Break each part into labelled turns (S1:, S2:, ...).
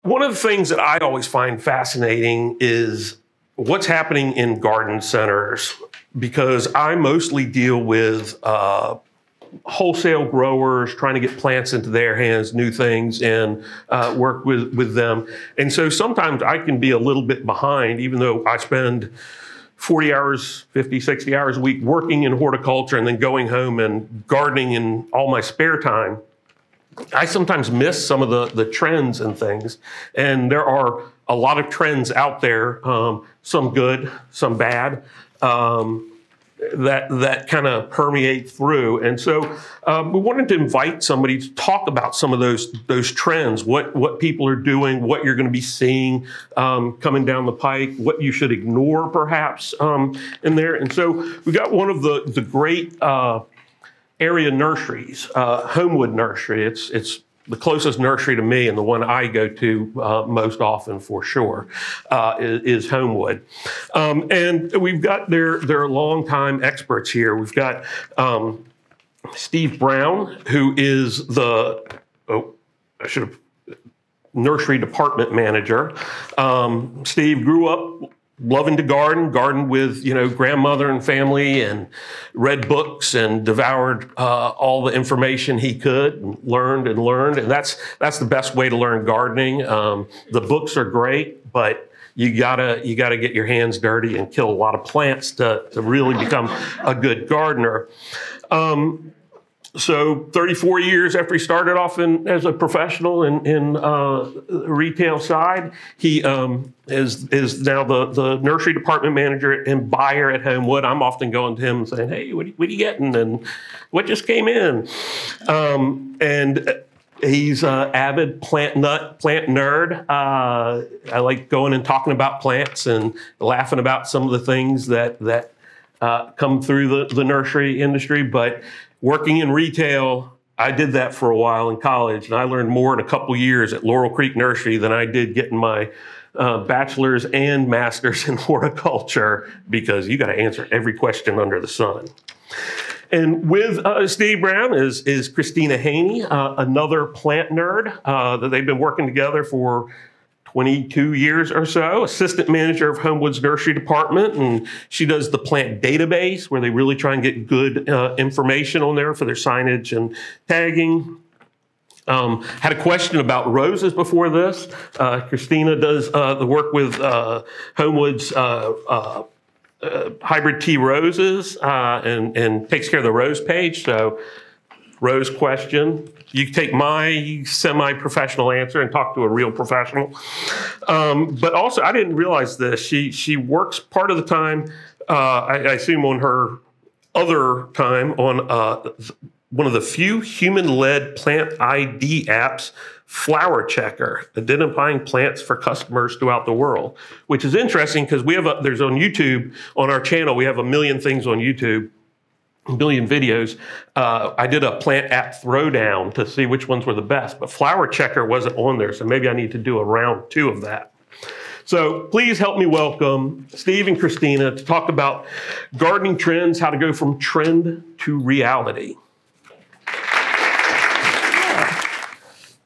S1: one of the things that I always find fascinating is what's happening in garden centers, because I mostly deal with wholesale growers trying to get plants into their hands, new things, and work with them. And so sometimes I can be a little bit behind, even though I spend 40 hours, 50, 60 hours a week working in horticulture and then going home and gardening in all my spare time. I sometimes miss some of the trends and things. And there are a lot of trends out there, some good, some bad, that kind of permeate through. And so we wanted to invite somebody to talk about some of those trends, what people are doing, what you're going to be seeing coming down the pike, what you should ignore perhaps in there. And so we got one of the great area nurseries, Homewood Nursery. It's the closest nursery to me and the one I go to most often for sure is Homewood. And we've got their longtime experts here. We've got Steve Brown, who is Nursery Department Manager. Steve grew up loving to garden with, grandmother and family, and read books and devoured all the information he could, and learned. And that's the best way to learn gardening. The books are great, but you gotta get your hands dirty and kill a lot of plants to really become a good gardener. So 34 years after he started off as a professional in the retail side, he is now the nursery department manager and buyer at Homewood. I'm often going to him and saying, hey, what are you getting? And what just came in? And he's an avid plant nerd. I like going and talking about plants and laughing about some of the things that come through the nursery industry. But working in retail, I did that for a while in college, and I learned more in a couple years at Laurel Creek Nursery than I did getting my bachelor's and master's in horticulture, because you got to answer every question under the sun. And with Steve Brown is Christina Haney, another plant nerd that they've been working together for 22 years or so, assistant manager of Homewood's nursery department. And she does the plant database, where they really try and get good information on there for their signage and tagging. Had a question about roses before this. Christina does the work with Homewood's hybrid tea roses and takes care of the rose page. So rose question. You can take my semi-professional answer and talk to a real professional. But also, I didn't realize this. She works part of the time, I assume on her other time, on one of the few human-led plant ID apps, Flower Checker, identifying plants for customers throughout the world, which is interesting because there's on YouTube, on our channel, we have 1 million things on YouTube. 1 billion videos. I did a plant app throwdown to see which ones were the best, but Flower Checker wasn't on there, so maybe I need to do a round 2 of that. So please help me welcome Steve and Christina to talk about gardening trends, how to go from trend to reality.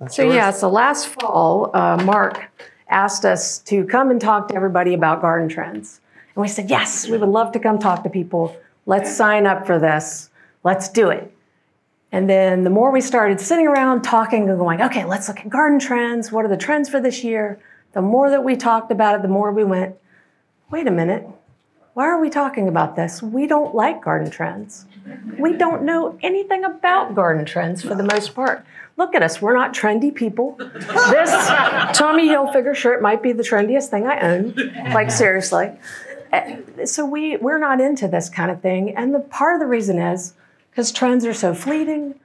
S2: So last fall, Mark asked us to come and talk to everybody about garden trends. And we said, yes, we would love to come talk to people. Let's sign up for this. Let's do it. And then the more we started sitting around talking and going, okay, let's look at garden trends. What are the trends for this year? The more that we talked about it, the more we went, wait a minute. Why are we talking about this? We don't like garden trends. We don't know anything about garden trends for the most part. Look at us. We're not trendy people. This Tommy Hilfiger shirt might be the trendiest thing I own. Like, seriously. So we're not into this kind of thing. And part of the reason is because trends are so fleeting.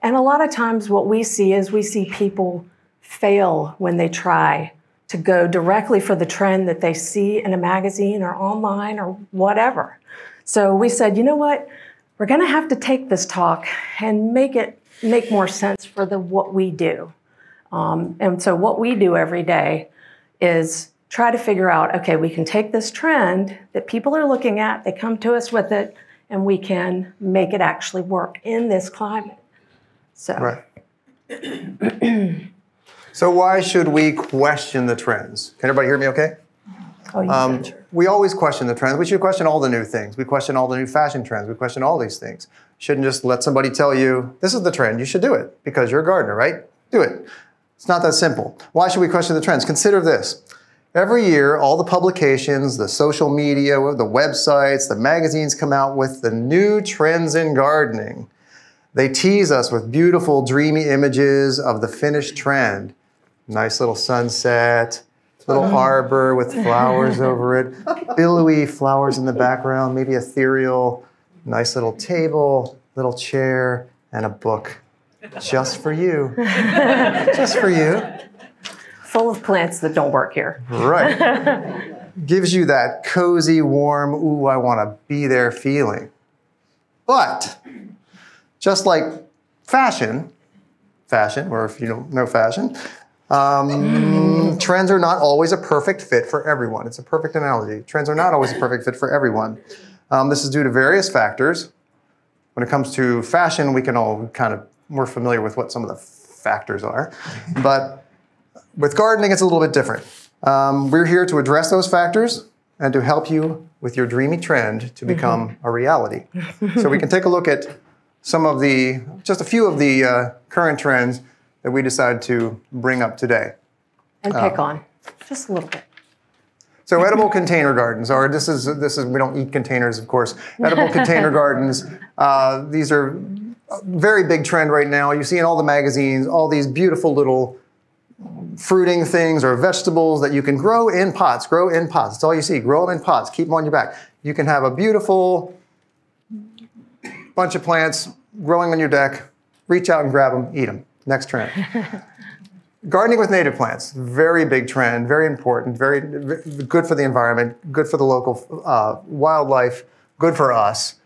S2: And a lot of times what we see is people fail when they try to go directly for the trend that they see in a magazine or online or whatever. So we said, you know what? We're going to have to take this talk and make more sense for what we do. And so what we do every day is try to figure out, okay, we can take this trend that people are looking at, they come to us with it, and we can make it actually work in this climate. So.
S3: Right. So why should we question the trends? Can everybody hear me okay?
S2: Oh, you betcha.
S3: We always question the trends. We should question all the new things. We question all the new fashion trends. We question all these things. Shouldn't just let somebody tell you, this is the trend, you should do it because you're a gardener, right? Do it. It's not that simple. Why should we question the trends? Consider this. Every year, all the publications, the social media, the websites, the magazines come out with the new trends in gardening. They tease us with beautiful, dreamy images of the finished trend. Nice little sunset, little arbor with flowers over it, billowy flowers in the background, maybe ethereal, nice little table, little chair, and a book. Just for you. Just for you.
S2: Full of plants that don't work here.
S3: Right. Gives you that cozy, warm, ooh, I want to be there feeling. But just like fashion, or if you don't know fashion, trends are not always a perfect fit for everyone. It's a perfect analogy. Trends are not always a perfect fit for everyone. This is due to various factors. When it comes to fashion, we can all we're familiar with what some of the factors are. But with gardening, it's a little bit different. We're here to address those factors and to help you with your dreamy trend to become a reality. So we can take a look at just a few of the current trends that we decided to bring up today.
S2: And pick on, just a little bit.
S3: So edible container gardens, or this is we don't eat containers, of course. Edible container gardens, these are a very big trend right now. You see in all the magazines, all these beautiful little fruiting things or vegetables that you can grow in pots. Grow in pots. That's all you see. Grow them in pots. Keep them on your back. You can have a beautiful bunch of plants growing on your deck. Reach out and grab them. Eat them. Next trend. Gardening with native plants. Very big trend. Very important. Very good for the environment. Good for the local wildlife. Good for us.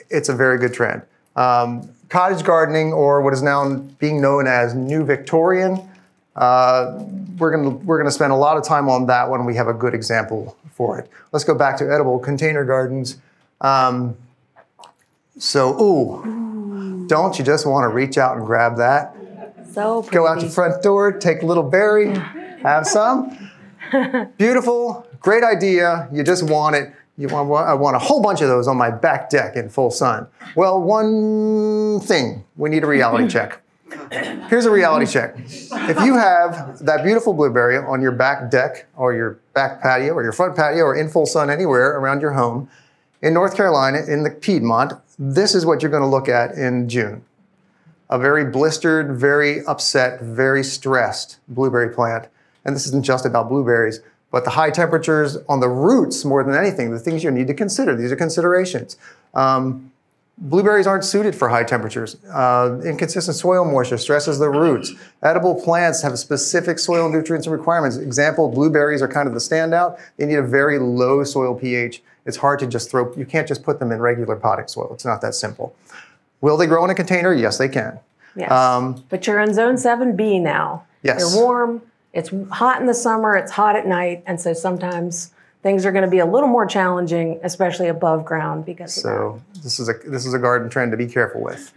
S3: It's a very good trend. Cottage gardening, or what is now being known as New Victorian. We're gonna spend a lot of time on that when we have a good example for it. Let's go back to edible container gardens. Don't you just want to reach out and grab that?
S2: So pretty.
S3: Go out your front door, take a little berry, have some. Beautiful, great idea. You just want it. I want a whole bunch of those on my back deck in full sun. Well, one thing, we need a reality check. Here's a reality check. If you have that beautiful blueberry on your back deck or your back patio or your front patio or in full sun anywhere around your home, in North Carolina, in the Piedmont, this is what you're going to look at in June. A very blistered, very upset, very stressed blueberry plant. And this isn't just about blueberries, but the high temperatures on the roots more than anything, the things you need to consider. These are considerations. Blueberries aren't suited for high temperatures. Inconsistent soil moisture stresses the roots. Edible plants have specific soil nutrients and requirements. Example, blueberries are kind of the standout. They need a very low soil pH. It's hard to just you can't just put them in regular potting soil. It's not that simple. Will they grow in a container? Yes, they can.
S2: Yes, but you're in zone 7B now.
S3: Yes.
S2: You're warm, it's hot in the summer, it's hot at night, and so sometimes things are going to be a little more challenging, especially above ground because of that.
S3: This is a garden trend to be careful with.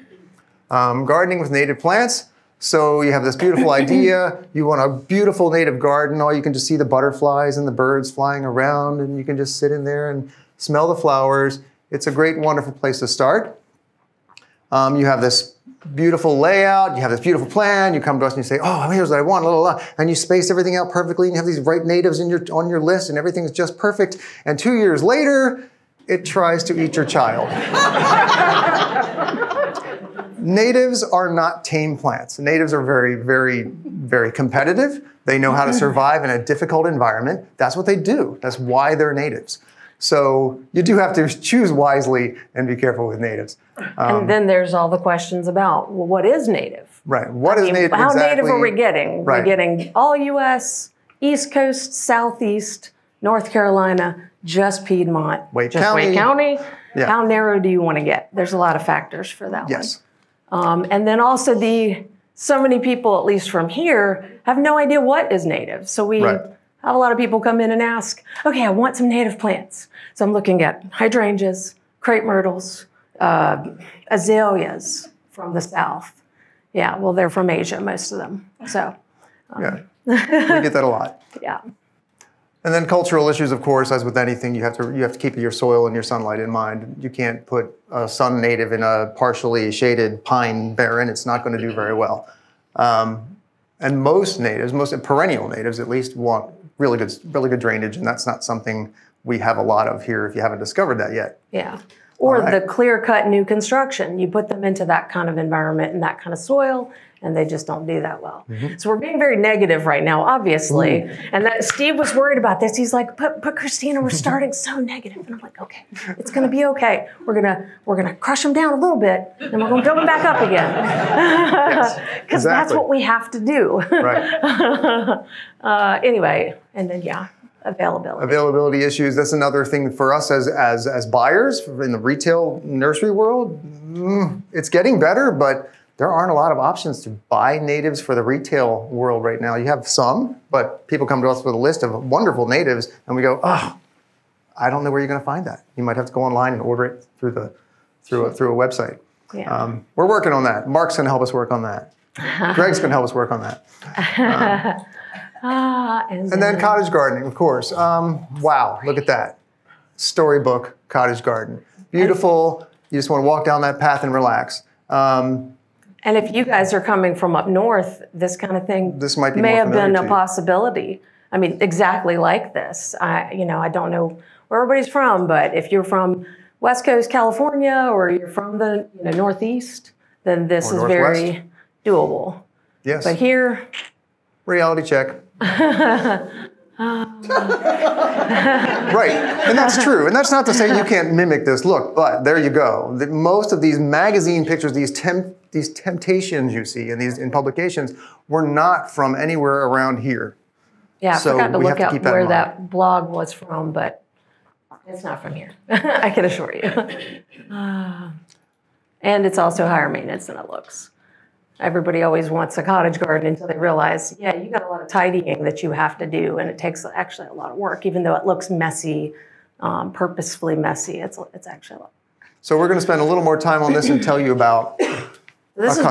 S3: Gardening with native plants. So you have this beautiful idea. You want a beautiful native garden. Or you can just see the butterflies and the birds flying around, and you can just sit in there and smell the flowers. It's a great, wonderful place to start. You have this beautiful layout, you have this beautiful plan, you come to us and you say, oh, here's what I want, blah, blah, blah. And you space everything out perfectly, and you have these ripe natives on your list, and everything's just perfect. And 2 years later, it tries to eat your child. Natives are not tame plants. Natives are very, very, very competitive. They know how to survive in a difficult environment. That's what they do. That's why they're natives. So you do have to choose wisely and be careful with natives.
S2: And then there's all the questions about, well, what is native?
S3: Right. What is native
S2: How
S3: exactly?
S2: native are we getting?
S3: Right.
S2: We're getting all U.S., East Coast, Southeast, North Carolina, just Piedmont,
S3: Wake
S2: just
S3: County.
S2: Wake County.
S3: Yeah.
S2: How narrow do you want to get? There's a lot of factors for that
S3: Yes.
S2: one. And then also so many people, at least from here, have no idea what is native. So we have a lot of people come in and ask, okay, I want some native plants. So I'm looking at hydrangeas, crepe myrtles, azaleas from the south. Yeah, well, they're from Asia, most of them. So
S3: Yeah, we get that a lot.
S2: Yeah.
S3: And then cultural issues, of course, as with anything, you have to keep your soil and your sunlight in mind. You can't put a sun native in a partially shaded pine barren. It's not going to do very well. And most natives, most perennial natives at least, want really good drainage, and that's not something we have a lot of here if you haven't discovered that yet.
S2: Yeah. Or the clear-cut new construction. You put them into that kind of environment and that kind of soil, and they just don't do that well. So we're being very negative right now, obviously. And that Steve was worried about this. He's like, but Christina, we're starting so negative. And I'm like, okay, it's going to be okay. We're gonna crush them down a little bit, and we're going to build them back up again. Because that's what we have to do.
S3: Right.
S2: Anyway, and then availability.
S3: Availability issues, that's another thing for us as buyers in the retail nursery world. It's getting better, but there aren't a lot of options to buy natives for the retail world right now. You have some, but people come to us with a list of wonderful natives, and we go, oh, I don't know where you're going to find that. You might have to go online and order it through a website.
S2: Yeah.
S3: We're working on that. Mark's going to help us work on that. Greg's going to help us work on that. And then cottage gardening, of course. Wow, look at that. Storybook cottage garden. Beautiful. You just want to walk down that path and relax.
S2: And if you guys are coming from up north, this kind of thing may have been a possibility. I mean, exactly like this. I don't know where everybody's from, but if you're from West Coast California or you're from the Northeast, then this is very doable.
S3: Yes.
S2: But here,
S3: reality check. Right, and that's true. And that's not to say you can't mimic this look, but there you go. Most of these magazine pictures, these temptations you see in publications, were not from anywhere around here.
S2: Yeah, I forgot to look up where that blog was from, but it's not from here. I can assure you. And it's also higher maintenance than it looks. Everybody always wants a cottage garden until they realize, yeah, you got a lot of tidying that you have to do, and it takes actually a lot of work, even though it looks messy, purposefully messy. It's actually a lot.
S3: So we're going to spend a little more time on this and tell you about
S2: this is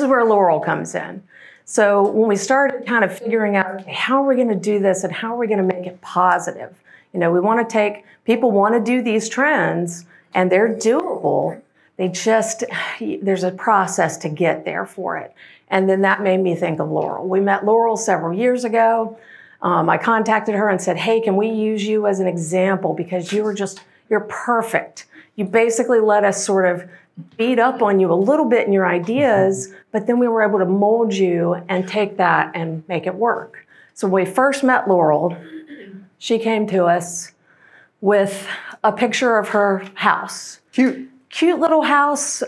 S2: where Laurel comes in. So when we started kind of figuring out, okay, how are we going to do this and how are we going to make it positive? We want to people want to do these trends, and they're doable. There's a process to get there for it. And then that made me think of Laurel. We met Laurel several years ago. I contacted her and said, hey, can we use you as an example? Because you're perfect. You basically let us sort of beat up on you a little bit in your ideas, but then we were able to mold you and take that and make it work. So when we first met Laurel, she came to us with a picture of her house. Cute little house,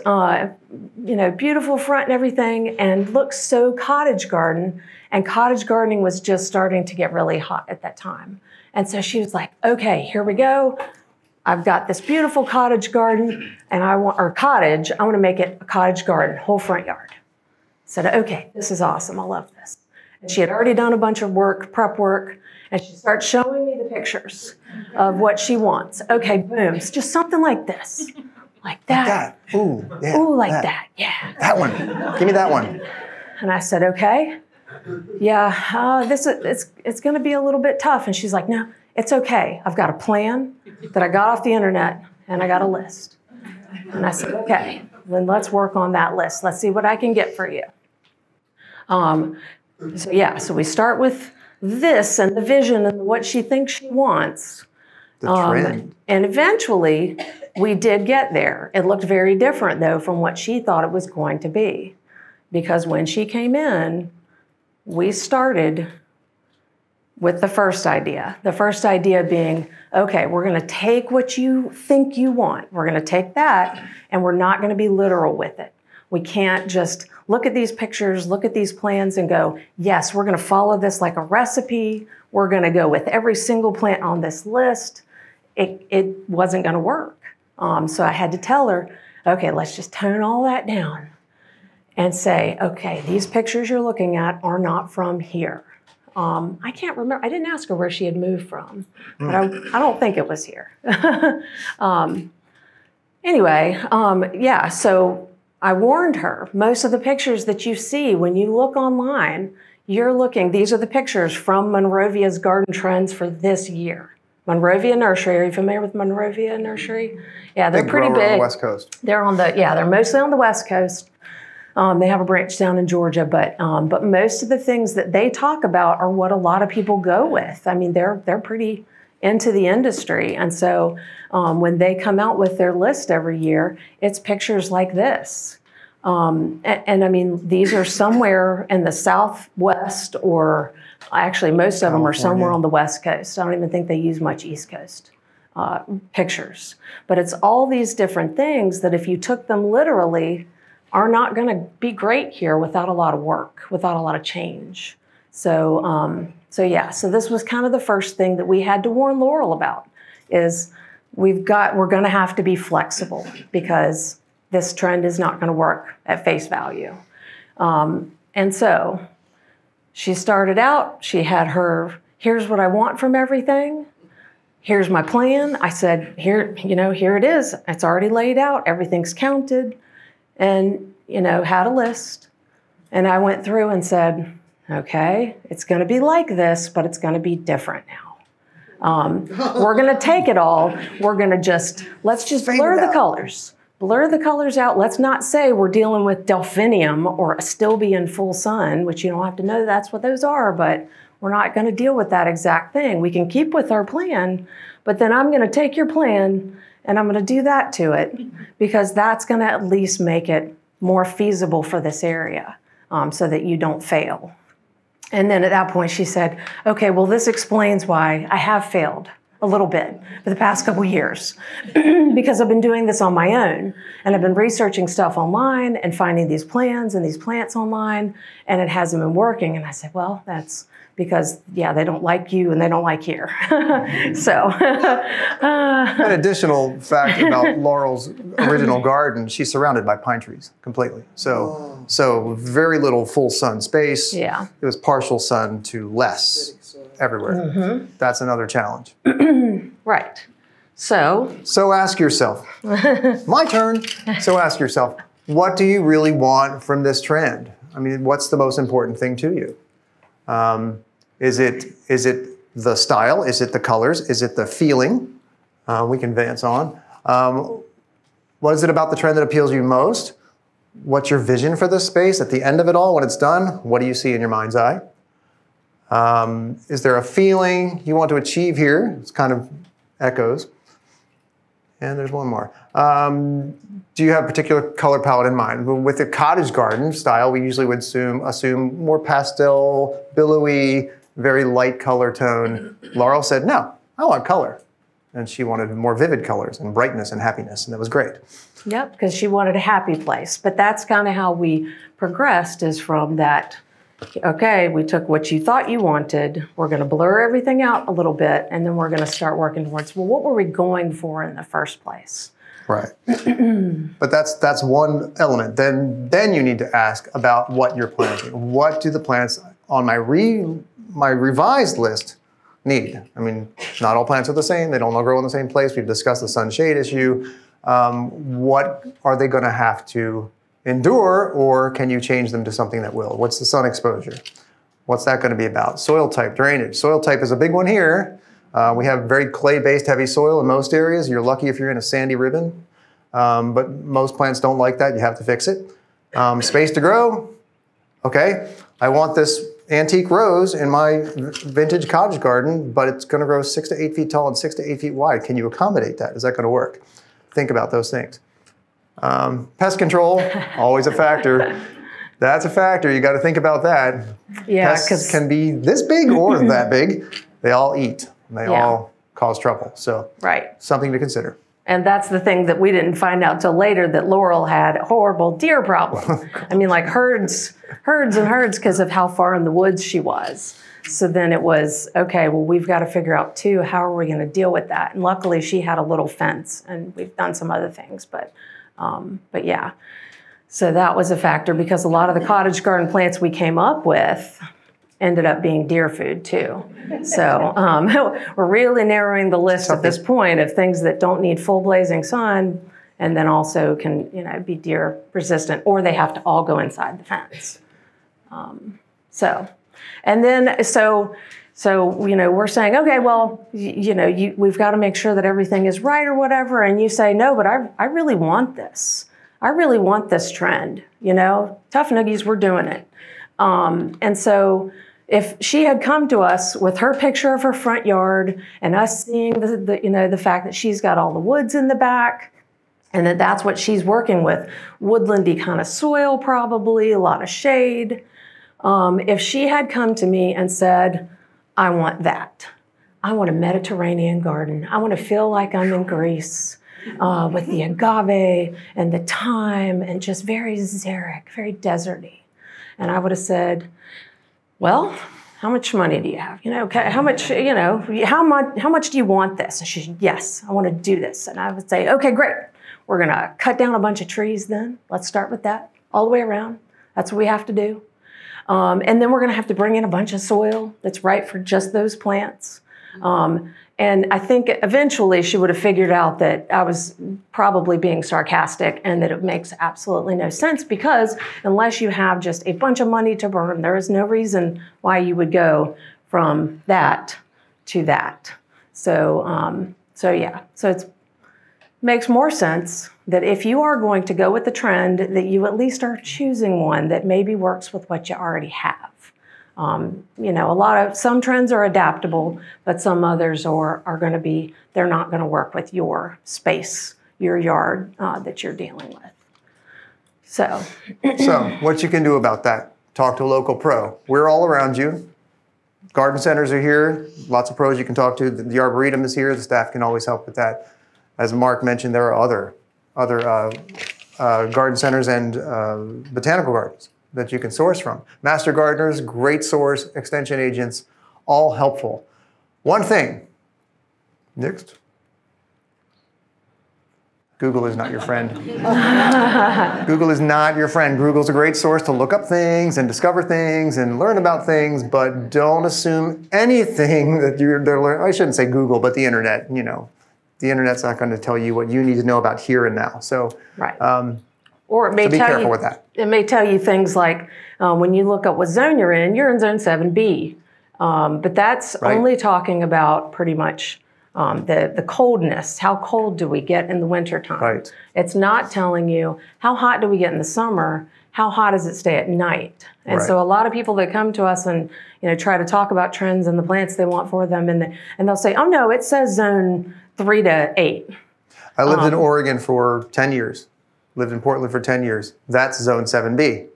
S2: beautiful front and everything, and looked so cottage garden. And cottage gardening was just starting to get really hot at that time. And so she was like, okay, here we go. I've got this beautiful cottage garden, and I want to make it a cottage garden, whole front yard. I said, okay, this is awesome. I love this. And she had already done a bunch of prep work, and she starts showing me the pictures of what she wants. Okay, boom, it's just something like this. Like that.
S3: Ooh, yeah.
S2: Ooh, like that. Yeah.
S3: That one. Give me that one.
S2: And I said, okay. Yeah, it's going to be a little bit tough. And she's like, no, it's okay. I've got a plan that I got off the internet, and I got a list. And I said, okay, then let's work on that list. Let's see what I can get for you. So we start with this and the vision and what she thinks she wants.
S3: The trend.
S2: And eventually, we did get there. It looked very different, though, from what she thought it was going to be. Because when she came in, we started with the first idea. The first idea being, okay, we're going to take what you think you want. We're going to take that, and we're not going to be literal with it. We can't just look at these pictures, look at these plans, and go, yes, we're going to follow this like a recipe. We're going to go with every single plant on this list. It wasn't going to work. So I had to tell her, okay, let's just tone all that down and say, okay, these pictures you're looking at are not from here. I can't remember. I didn't ask her where she had moved from, but I don't think it was here. So I warned her, most of the pictures that you see when you look online, you're looking, these are the pictures from Monrovia's garden trends for this year. Monrovia Nursery, are you familiar with Monrovia Nursery? Yeah, they're pretty big.
S3: On the West Coast.
S2: They're mostly on the West Coast. They have a branch down in Georgia, but most of the things that they talk about are what a lot of people go with. I mean, they're pretty into the industry. And so when they come out with their list every year, it's pictures like this. And I mean, these are somewhere in the Southwest, or actually most of them are somewhere on the West Coast. I don't even think they use much East Coast pictures. But it's all these different things that if you took them literally, are not going to be great here without a lot of work, without a lot of change. So, so this was kind of the first thing that we had to warn Laurel about, is we're going to have to be flexible because this trend is not going to work at face value. And so she started out, she had her, here's what I want from everything. Here's my plan. I said, here it is. It's already laid out. Everything's counted. And, had a list. And I went through and said, okay, it's going to be like this, but it's going to be different now. We're going to take it all. We're going to let's just blur the colors. Blur the colors out. Let's not say we're dealing with delphinium or astilbe in full sun, which you don't have to know that's what those are, but we're not going to deal with that exact thing. We can keep with our plan, but then I'm going to take your plan and I'm going to do that to it, because that's going to at least make it more feasible for this area, so that you don't fail. And then at that point she said, okay, well, this explains why I have failed a little bit for the past couple years because I've been doing this on my own, and I've been researching stuff online and finding these plans and these plants online, and it hasn't been working. And I said, well, that's because, they don't like you and they don't like here. So.
S3: An additional fact about Laurel's original garden, she's surrounded by pine trees completely. So very little full sun space. Yeah. It was partial sun to less everywhere. Mm-hmm. That's another challenge.
S2: Right. So
S3: ask yourself, my turn. So ask yourself, what do you really want from this trend? I mean, what's the most important thing to you? Is it the style? Is it the colors? Is it the feeling? We can advance on. What is it about the trend that appeals to you most? What's your vision for this space at the end of it all, when it's done? What do you see in your mind's eye? Is there a feeling you want to achieve here? It's kind of echoes. And there's one more. Do you have a particular color palette in mind? With a cottage garden style, we usually would assume more pastel, billowy, very light color tone. Laurel said, no, I want color. And she wanted more vivid colors and brightness and happiness, and that was great.
S2: Yep, because she wanted a happy place. But that's kind of how we progressed, is from that, okay, we took what you thought you wanted, we're going to blur everything out a little bit, and then we're going to start working towards, well, what were we going for in the first place?
S3: Right. But that's one element. Then you need to ask about what you're planting. What do the plants on my revised list need? I mean, not all plants are the same. They don't all grow in the same place. We've discussed the sun-shade issue. What are they going to have to endure, or can you change them to something that will? What's the sun exposure? What's that going to be about? Soil type, drainage. Soil type is a big one here. We have very clay-based heavy soil in most areas. You're lucky if you're in a sandy ribbon, but most plants don't like that. You have to fix it. Space to grow. Okay, I want this antique rose in my vintage cottage garden, but it's going to grow 6 to 8 feet tall and 6 to 8 feet wide. Can you accommodate that? Is that going to work? Think about those things. Pest control, always a factor. That's a factor. You got to think about that.
S2: Yeah,
S3: pests can be this big or that big. They all eat. They all cause trouble. So something to consider.
S2: And that's the thing that we didn't find out till later, that Laurel had a horrible deer problem. I mean, like herds and herds, because of how far in the woods she was. So then it was, okay, well, we've got to figure out too, how are we going to deal with that? And luckily she had a little fence, and we've done some other things, but yeah. So that was a factor, because a lot of the cottage garden plants we came up with ended up being deer food too. So we're really narrowing the list at this point of things that don't need full blazing sun, and then also can be deer resistant, or they have to all go inside the fence. So And then, so we're saying, okay, well, we've got to make sure that everything is right or whatever. And you say, no, but I really want this. I really want this trend. Tough noogies, we're doing it. And so if she had come to us with her picture of her front yard and us seeing the fact that she's got all the woods in the back, and that's what she's working with, woodlandy kind of soil probably, a lot of shade. If she had come to me and said, I want that. I want a Mediterranean garden. I want to feel like I'm in Greece with the agave and the thyme and just very xeric, very deserty. And I would have said, well, how much money do you have? How much do you want this? And she said, yes, I want to do this. And I would say, okay, great. We're going to cut down a bunch of trees then. Let's start with that all the way around. That's what we have to do. And then we're going to have to bring in a bunch of soil that's right for just those plants. And I think eventually she would have figured out that I was probably being sarcastic and that it makes absolutely no sense, because unless you have just a bunch of money to burn, there is no reason why you would go from that to that. So it makes more sense that if you are going to go with the trend, that you at least are choosing one that maybe works with what you already have. Some trends are adaptable, but some others they're not going to work with your space, your yard that you're dealing with. So
S3: what you can do about that, talk to a local pro. We're all around you. Garden centers are here, lots of pros you can talk to. The Arboretum is here, the staff can always help with that. As Mark mentioned, there are other garden centers and botanical gardens that you can source from. Master gardeners, great source, extension agents, all helpful. One thing, next. Google is not your friend. Google is not your friend. Google's a great source to look up things and discover things and learn about things, but don't assume anything that they're learning. I shouldn't say Google, but the internet, The internet's not going to tell you what you need to know about here and now. So,
S2: right. Or it may
S3: be careful with that.
S2: It may tell you things like when you look up what zone you're in zone 7B. But that's only talking about pretty much the coldness. How cold do we get in the wintertime?
S3: Right.
S2: It's not telling you how hot do we get in the summer, how hot does it stay at night? And so a lot of people that come to us and try to talk about trends and the plants they want for them, and they'll say, oh no, it says zone 3 to 8.
S3: I lived in Oregon for 10 years. Lived in Portland for 10 years. That's zone 7B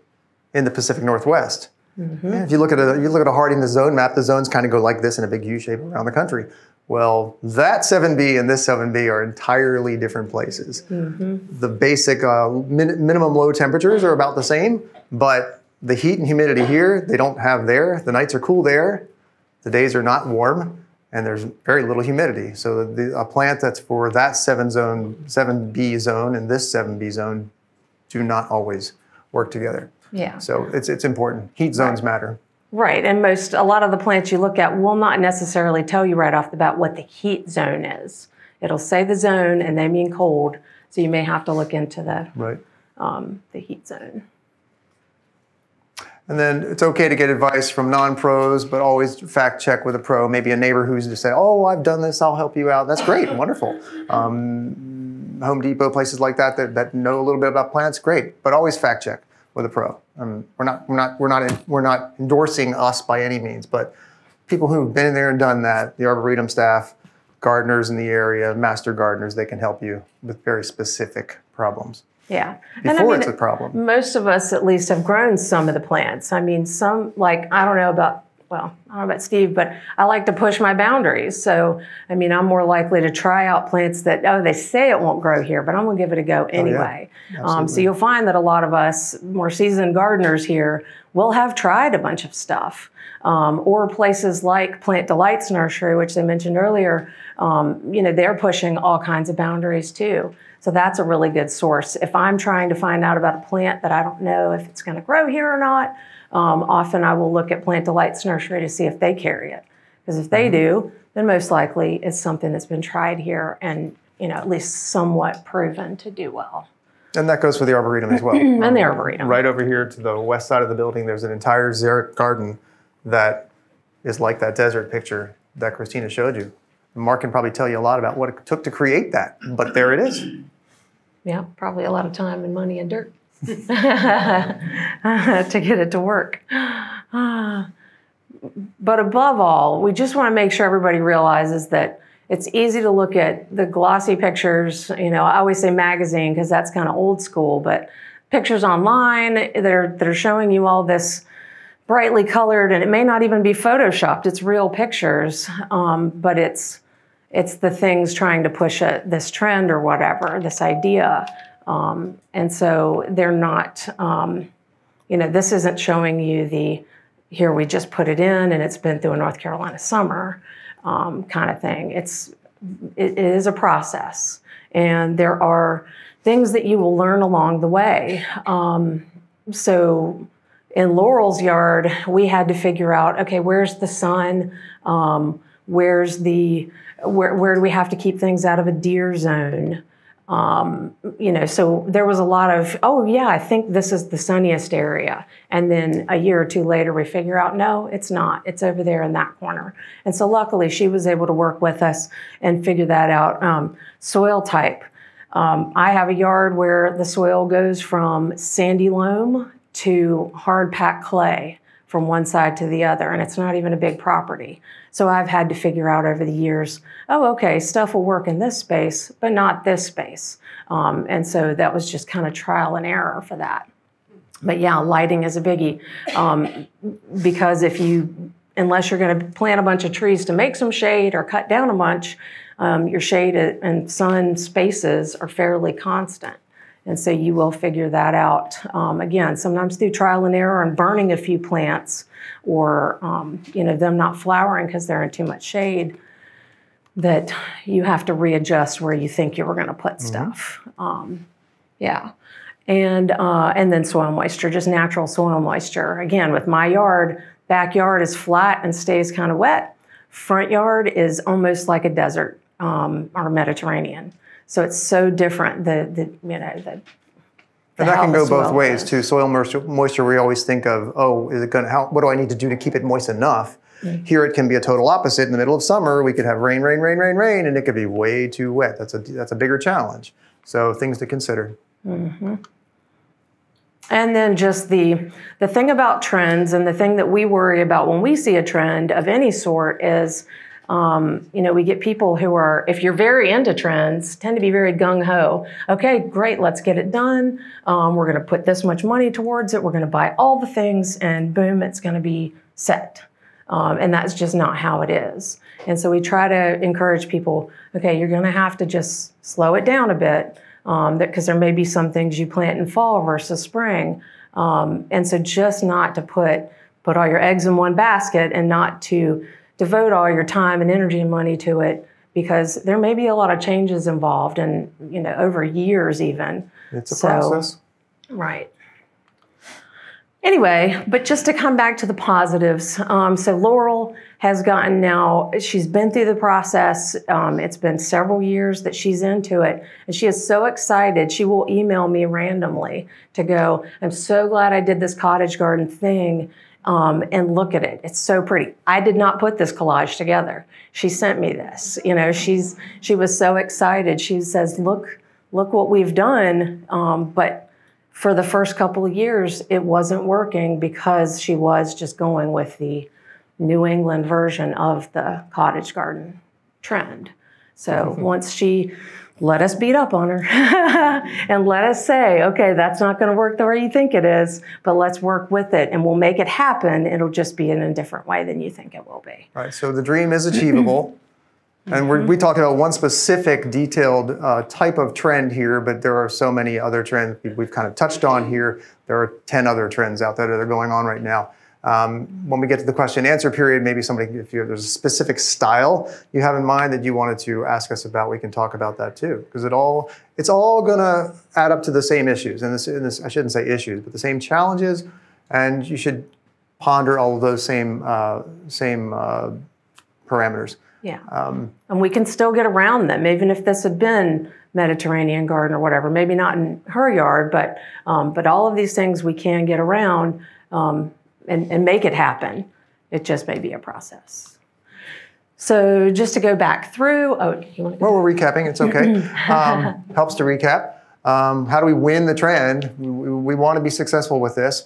S3: in the Pacific Northwest. Mm-hmm. If you look at a Harding zone map, the zones kind of go like this in a big U shape around the country. Well, that 7B and this 7B are entirely different places. Mm-hmm. The basic minimum low temperatures are about the same, but the heat and humidity here, they don't have there. The nights are cool there. The days are not warm. And there's very little humidity. So a plant that's for that 7B zone and this 7B zone do not always work together.
S2: Yeah.
S3: So it's important. Heat zones matter.
S2: Right. And a lot of the plants you look at will not necessarily tell you right off the bat what the heat zone is. It'll say the zone and they mean cold. So you may have to look into the heat zone.
S3: And then it's okay to get advice from non-pros, but always fact check with a pro. Maybe a neighbor who's just say, oh, I've done this, I'll help you out. That's great, wonderful. Home Depot, places like that know a little bit about plants, great. But always fact check with a pro. We're not endorsing us by any means, but people who've been in there and done that, the Arboretum staff, gardeners in the area, master gardeners, they can help you with very specific problems.
S2: Yeah.
S3: Before it's a problem.
S2: Most of us at least have grown some of the plants. I mean, I don't know about Steve, but I like to push my boundaries. So, I mean, I'm more likely to try out plants that, they say it won't grow here, but I'm going to give it a go anyway.
S3: Oh, yeah.
S2: So you'll find that a lot of us more seasoned gardeners here will have tried a bunch of stuff. Or places like Plant Delight's Nursery, which they mentioned earlier, they're pushing all kinds of boundaries too. So that's a really good source. If I'm trying to find out about a plant that I don't know if it's going to grow here or not, often I will look at Plant Delight's Nursery to see if they carry it. Because if they do, then most likely it's something that's been tried here and at least somewhat proven to do well.
S3: And that goes for the Arboretum as well.
S2: And the Arboretum.
S3: Right over here to the west side of the building, there's an entire xeric garden that is like that desert picture that Christina showed you. Mark can probably tell you a lot about what it took to create that, but there it is.
S2: Yeah, probably a lot of time and money and dirt to get it to work. But above all, we just want to make sure everybody realizes that it's easy to look at the glossy pictures. You know, I always say magazine because that's kind of old school, but pictures online that are showing you all this brightly colored, and it may not even be photoshopped. It's real pictures, but it's the things trying to push this trend or whatever, this idea. And so they're not, you know, this isn't showing you here we just put it in and it's been through a North Carolina summer kind of thing. It is a process, and there are things that you will learn along the way. So in Laurel's yard, we had to figure out, okay, where's the sun? Where do we have to keep things out of a deer zone? You know, so there was a lot of, oh yeah, I think this is the sunniest area. And then a year or two later, we figure out, no, it's not. It's over there in that corner. And so luckily she was able to work with us and figure that out. Soil type. I have a yard where the soil goes from sandy loam to hard packed clay from one side to the other, and it's not even a big property. So I've had to figure out over the years, oh, okay, stuff will work in this space, but not this space. And so that was just kind of trial and error for that. But yeah, lighting is a biggie, because unless you're gonna plant a bunch of trees to make some shade or cut down a bunch, your shade and sun spaces are fairly constant. And so you will figure that out, again, sometimes through trial and error and burning a few plants, or you know, them not flowering because they're in too much shade, that you have to readjust where you think you were going to put stuff. Yeah. And then soil moisture, just natural soil moisture. Again, with my yard, backyard is flat and stays kind of wet. Front yard is almost like a desert or Mediterranean. So it's so different. And that
S3: can go both ways too. Soil moisture, we always think of, oh, is it going to help? What do I need to do to keep it moist enough? Mm-hmm. Here it can be a total opposite. In the middle of summer, we could have rain, rain, rain, rain, rain, and it could be way too wet. That's a bigger challenge. So things to consider. Mm-hmm.
S2: And then just the thing about trends, and the thing that we worry about when we see a trend of any sort is, you know, we get people who are, if you're very into trends, tend to be very gung-ho. Okay, great, let's get it done. We're going to put this much money towards it. We're going to buy all the things, and boom, it's going to be set. And that's just not how it is. And so we try to encourage people, okay, you're going to have to just slow it down a bit, because there may be some things you plant in fall versus spring. And so just not to put all your eggs in one basket, and not to devote all your time and energy and money to it, because there may be a lot of changes involved, and you know, over years even.
S3: It's a process.
S2: Right. Anyway, but just to come back to the positives, so Laurel has gotten now, she's been through the process. It's been several years that she's into it, and she is so excited. She will email me randomly to go, I'm so glad I did this cottage garden thing. And look at it. It's so pretty. I did not put this collage together. She sent me this. You know, she was so excited. She says, look what we've done. But for the first couple of years, it wasn't working because she was just going with the New England version of the cottage garden trend. So once she let us beat up on her and let us say, okay, that's not going to work the way you think it is, but let's work with it and we'll make it happen. It'll just be in a different way than you think it will be.
S3: Right, so the dream is achievable. And we talked about one specific detailed type of trend here, but there are so many other trends we've kind of touched on here. There are 10 other trends out there that are going on right now. When we get to the question and answer period, maybe somebody, if there's a specific style you have in mind that you wanted to ask us about, we can talk about that too. Because it's all going to add up to the same issues. And this, I shouldn't say issues, but the same challenges. And you should ponder all of those same parameters.
S2: Yeah. And we can still get around them, even if this had been Mediterranean garden or whatever. Maybe not in her yard, but all of these things we can get around. And make it happen. It just may be a process. So just to go back through,
S3: well, we're recapping, it's okay. Helps to recap. How do we win the trend? We want to be successful with this.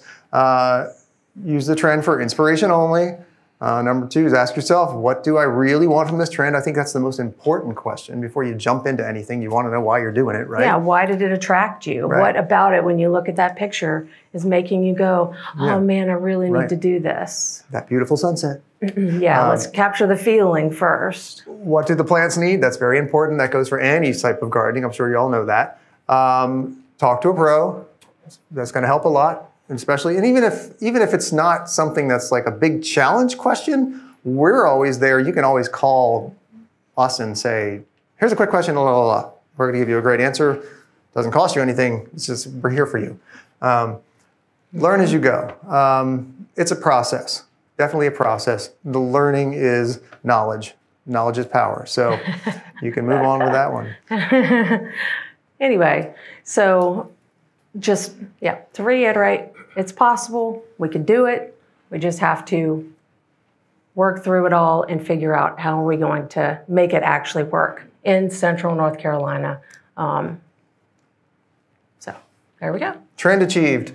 S3: Use the trend for inspiration only. Number 2 is ask yourself, what do I really want from this trend? I think that's the most important question. Before you jump into anything, you want to know why you're doing it, right?
S2: Yeah, why did it attract you?
S3: Right.
S2: What about it when you look at that picture is making you go, oh man, I really need to do this.
S3: That beautiful sunset.
S2: Yeah, let's capture the feeling first.
S3: What do the plants need? That's very important. That goes for any type of gardening. I'm sure you all know that. Talk to a pro. That's going to help a lot. Especially, and even if it's not something that's like a big challenge question, we're always there. You can always call us and say, here's a quick question, blah, blah, blah. We're going to give you a great answer. Doesn't cost you anything. It's just, we're here for you. Learn as you go. It's a process, definitely a process. The learning is knowledge. Knowledge is power. So you can move on with that one.
S2: Anyway, so just, to reiterate, it's possible, we can do it, we just have to work through it all and figure out how are we going to make it actually work in Central North Carolina. So there we go.
S3: Trend achieved.